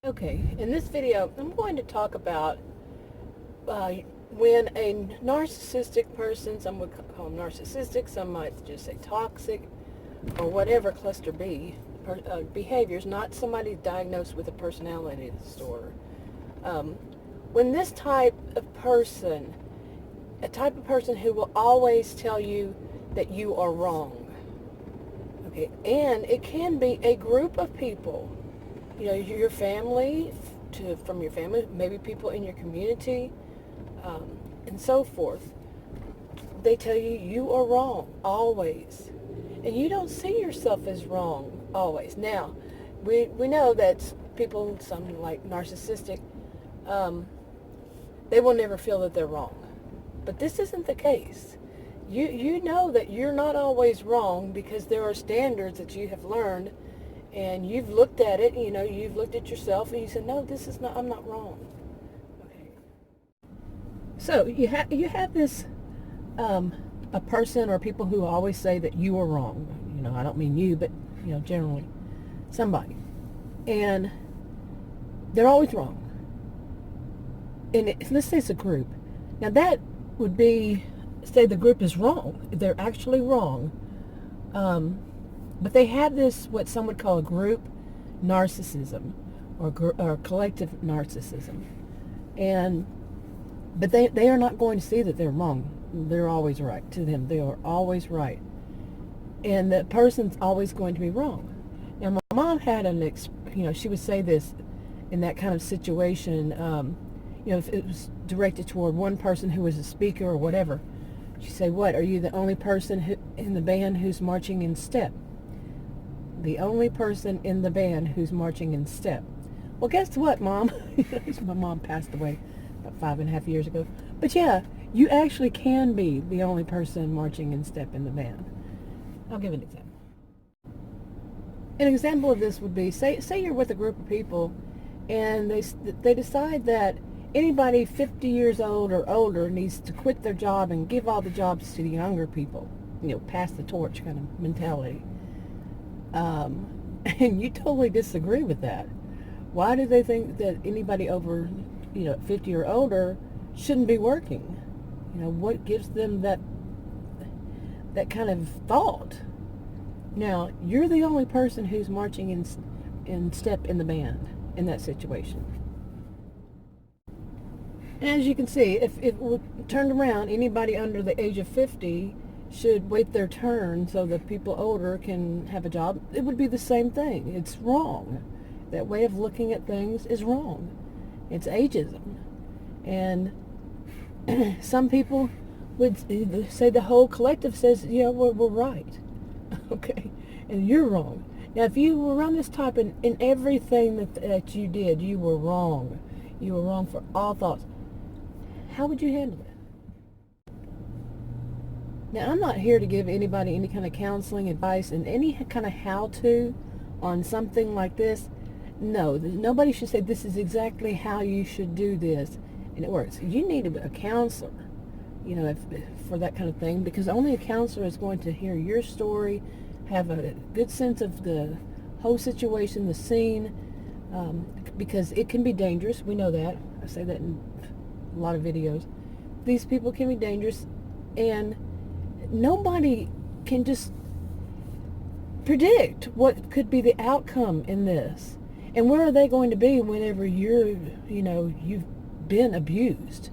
Okay, in this video, I'm going to talk about when a narcissistic person, some would call them narcissistic, some might just say toxic, or whatever cluster B, behaviors, not somebody diagnosed with a personality disorder. When this type of person, a type of person who will always tell you that you are wrong, okay, and it can be a group of people, your family, from your family, maybe people in your community, and so forth. They tell you you are wrong always, and you don't see yourself as wrong always. Now, we know that people, some like narcissistic, they will never feel that they're wrong, but this isn't the case. You know that you're not always wrong because there are standards that you have learned. And you've looked at it, you've looked at yourself and you said, no, I'm not wrong. Okay. So you have this, a person or people who always say that you are wrong. I don't mean you, but, generally somebody. And they're always wrong. And let's say it's a group. Now that would be, say the group is wrong. They're actually wrong. But they have this, what some would call a group narcissism or collective narcissism. But they are not going to see that they're wrong. They're always right. To them, they are always right. And the person's always going to be wrong. Now, my mom had she would say this in that kind of situation, if it was directed toward one person who was a speaker or whatever. She'd say, what, are you the only person in the band who's marching in step? The only person in the band who's marching in step. Well, guess what, Mom? My mom passed away about 5.5 years ago. But yeah, you actually can be the only person marching in step in the band. I'll give an example. An example of this would be, say you're with a group of people and they decide that anybody 50 years old or older needs to quit their job and give all the jobs to the younger people. Pass the torch kind of mentality. And you totally disagree with that. Why do they think that anybody over, 50 or older shouldn't be working? What gives them that kind of thought? Now, you're the only person who's marching in step in the band in that situation. And as you can see, if it were turned around, anybody under the age of 50 should wait their turn so that people older can have a job. It would be the same thing. It's wrong. That way of looking at things is wrong. It's ageism. And some people would say the whole collective says, yeah, we're right. Okay. And you're wrong. Now, if you were on this type in everything that you did, you were wrong. You were wrong for all thoughts. How would you handle it? Now, I'm not here to give anybody any kind of counseling advice and any kind of how-to on something like this. No, nobody should say this is exactly how you should do this, and it works. You need a counselor, for that kind of thing, because only a counselor is going to hear your story, have a good sense of the whole situation, the scene, because it can be dangerous. We know that. I say that in a lot of videos. These people can be dangerous, and nobody can just predict what could be the outcome in this. And where are they going to be whenever you've been abused,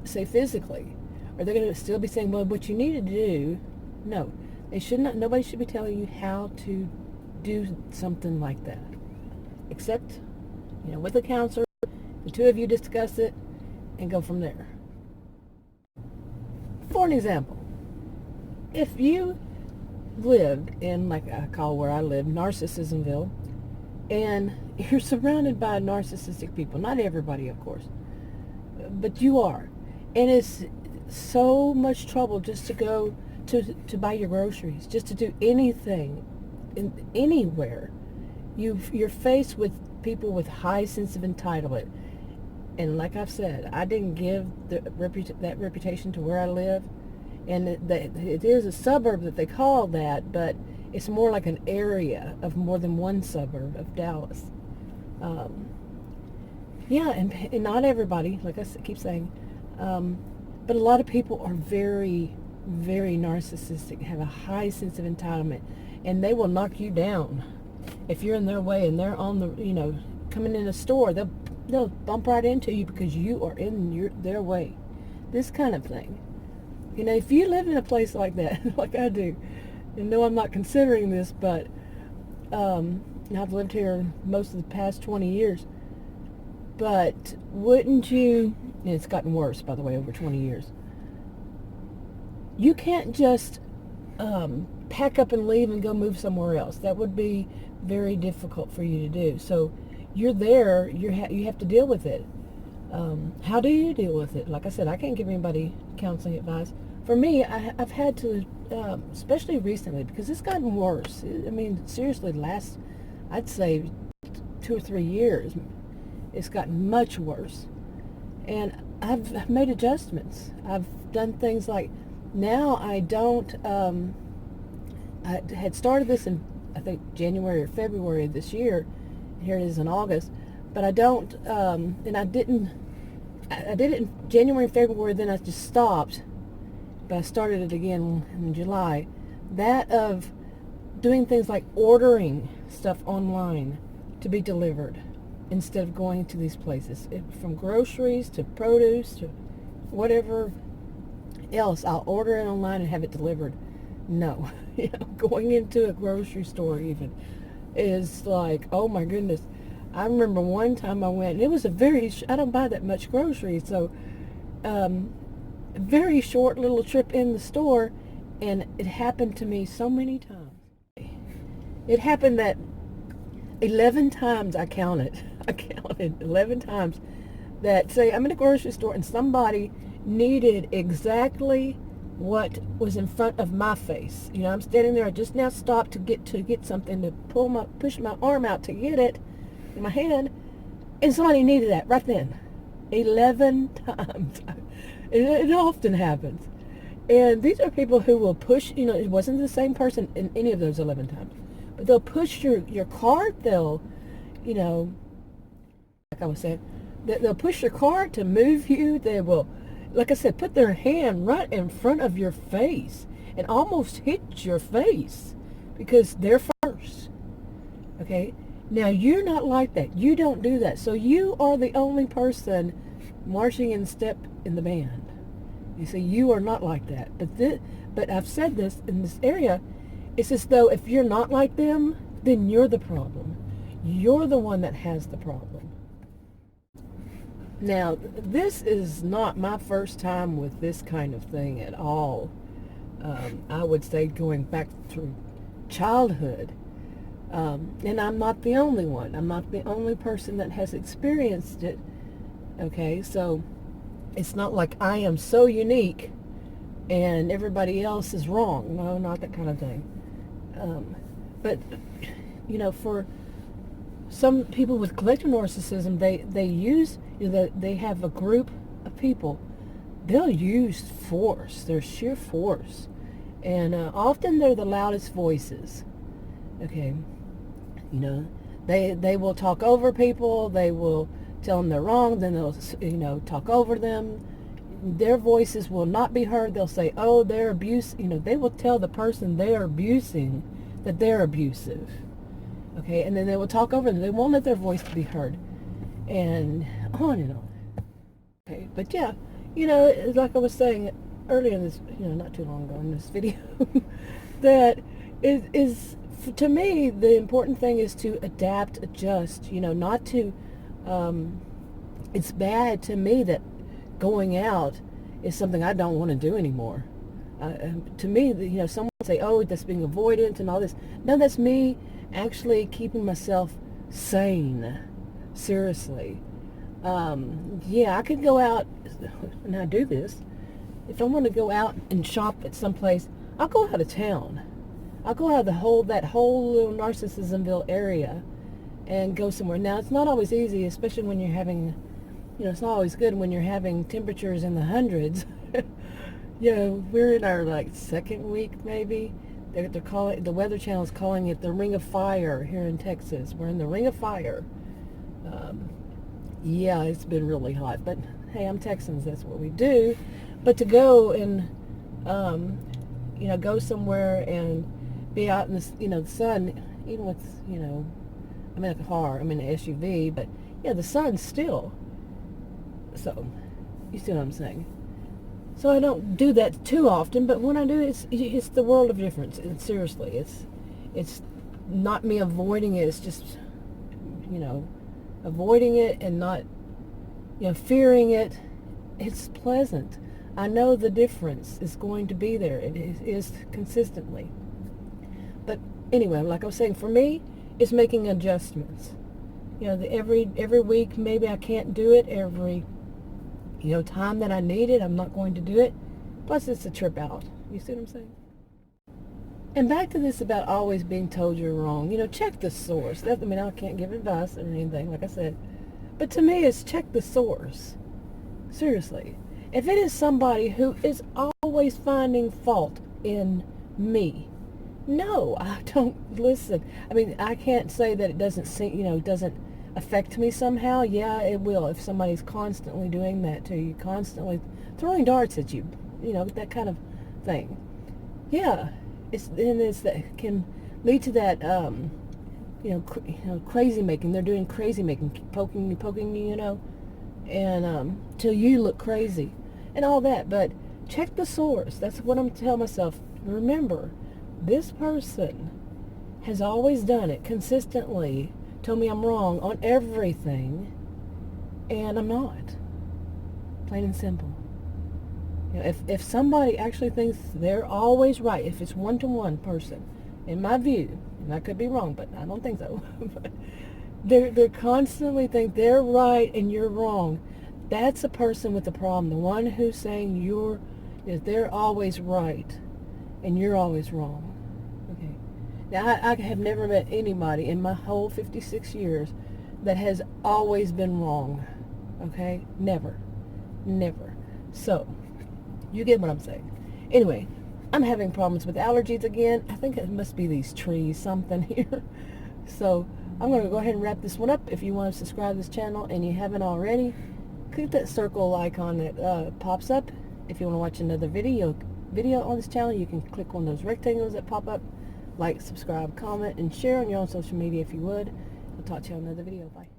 say physically? Are they going to still be saying, well, what you need to do? No, they should not. Nobody should be telling you how to do something like that, except, with a counselor. The two of you discuss it and go from there. For an example, if you lived in, like I call where I live, Narcissismville, and you're surrounded by narcissistic people, not everybody, of course, but you are, and it's so much trouble just to go to buy your groceries, just to do anything, anywhere, you're faced with people with high sense of entitlement. And like I've said, I didn't give that reputation to where I live. And it is a suburb that they call that, but it's more like an area of more than one suburb of Dallas. Yeah, and not everybody, like I keep saying, but a lot of people are very, very narcissistic, have a high sense of entitlement, and they will knock you down if you're in their way and they're on the, coming in a store. They'll bump right into you because you are in their way. This kind of thing. If you live in a place like that, like I do, and no, I'm not considering this, but I've lived here most of the past 20 years. But wouldn't you, and it's gotten worse, by the way, over 20 years, you can't just pack up and leave and go move somewhere else. That would be very difficult for you to do. So you're there, you have to deal with it. How do you deal with it? Like I said, I can't give anybody counseling advice. For me, I've had to, especially recently, because it's gotten worse. I mean, seriously, I'd say 2 or 3 years, it's gotten much worse. And I've made adjustments. I've done things like, now I don't, I had started this in, I think, January or February of this year. Here it is in August. But I don't, and I did it in January and February, then I just stopped. But I started it again in July. That of doing things like ordering stuff online to be delivered instead of going to these places. From groceries to produce to whatever else, I'll order it online and have it delivered. No. Going into a grocery store even is like, oh my goodness. I remember one time I went, and it was I don't buy that much groceries, so a very short little trip in the store, and it happened to me so many times. It happened that 11 times I counted 11 times that, say, I'm in a grocery store and somebody needed exactly what was in front of my face. I'm standing there. I just now stopped to get something, to push my arm out to get it in my hand, and somebody needed that right then. 11 times. It often happens. And these are people who will push, it wasn't the same person in any of those 11 times, but they'll push your cart. They'll, like I was saying, they'll push your cart to move you. They will, like I said, put their hand right in front of your face and almost hit your face because they're first. Okay? Now, you're not like that. You don't do that. So you are the only person marching in step in the band. You see, you are not like that. But I've said this in this area, it's as though if you're not like them, then you're the problem. You're the one that has the problem. Now, this is not my first time with this kind of thing at all. I would say going back through childhood. And I'm not the only one. I'm not the only person that has experienced it. Okay, so it's not like I am so unique and everybody else is wrong. No, not that kind of thing. But, for some people with collective narcissism, they use, they have a group of people. They'll use force, their sheer force. And often they're the loudest voices. Okay. They will talk over people. They will tell them they're wrong. Then they'll, talk over them. Their voices will not be heard. They'll say, oh, they're abuse. They will tell the person they are abusing that they're abusive. Okay. And then they will talk over them. They won't let their voice be heard. And on and on. Okay. But yeah, like I was saying earlier in this, not too long ago in this video, that it is, to me, the important thing is to adapt, adjust, not to, it's bad to me that going out is something I don't want to do anymore. To me, someone would say, oh, that's being avoidant and all this. No, that's me actually keeping myself sane. Seriously. Yeah, I could go out, and I do this. If I want to go out and shop at some place, I'll go out of town. I'll go out of that whole little Narcissismville area and go somewhere. Now, it's not always easy, especially when you're having, it's not always good when you're having temperatures in the hundreds. We're in our, second week, maybe. They're calling, the Weather Channel is calling it the Ring of Fire here in Texas. We're in the Ring of Fire. yeah, it's been really hot. But hey, I'm Texans. That's what we do. But to go and, go somewhere and be out in the sun, even with, I'm in a car, I'm in an SUV, but yeah, the sun's still. So, you see what I'm saying? So I don't do that too often, but when I do, it's the world of difference. And seriously, it's not me avoiding it. It's just, avoiding it and not, fearing it. It's pleasant. I know the difference is going to be there. It is consistently. But anyway, like I was saying, for me, it's making adjustments. Every week, maybe I can't do it every time that I need it. I'm not going to do it. Plus, it's a trip out. You see what I'm saying? And back to this about always being told you're wrong. Check the source. I can't give advice or anything, like I said. But to me, it's check the source. Seriously. If it is somebody who is always finding fault in me, no, I don't listen. I can't say that it doesn't doesn't affect me somehow. Yeah, it will. If somebody's constantly doing that to you, constantly throwing darts at you, that kind of thing. Yeah, it's that can lead to that, crazy making. They're doing crazy making, poking you, and till you look crazy and all that. But check the source. That's what I'm telling myself. Remember, this person has always done it consistently, told me I'm wrong on everything, and I'm not. Plain and simple. If somebody actually thinks they're always right, if it's one-to-one person, in my view, and I could be wrong, but I don't think so, but they constantly think they're right and you're wrong. That's a person with a problem. The one who's saying they're always right and you're always wrong. Okay. Now, I have never met anybody in my whole 56 years that has always been wrong. Okay? Never. Never. So, you get what I'm saying. Anyway, I'm having problems with allergies again. I think it must be these trees, something here. So, I'm going to go ahead and wrap this one up. If you want to subscribe to this channel and you haven't already, click that circle icon that pops up. If you want to watch another video on this channel, you can click on those rectangles that pop up. Like, subscribe, comment, and share on your own social media if you would. I'll talk to you on another video. Bye.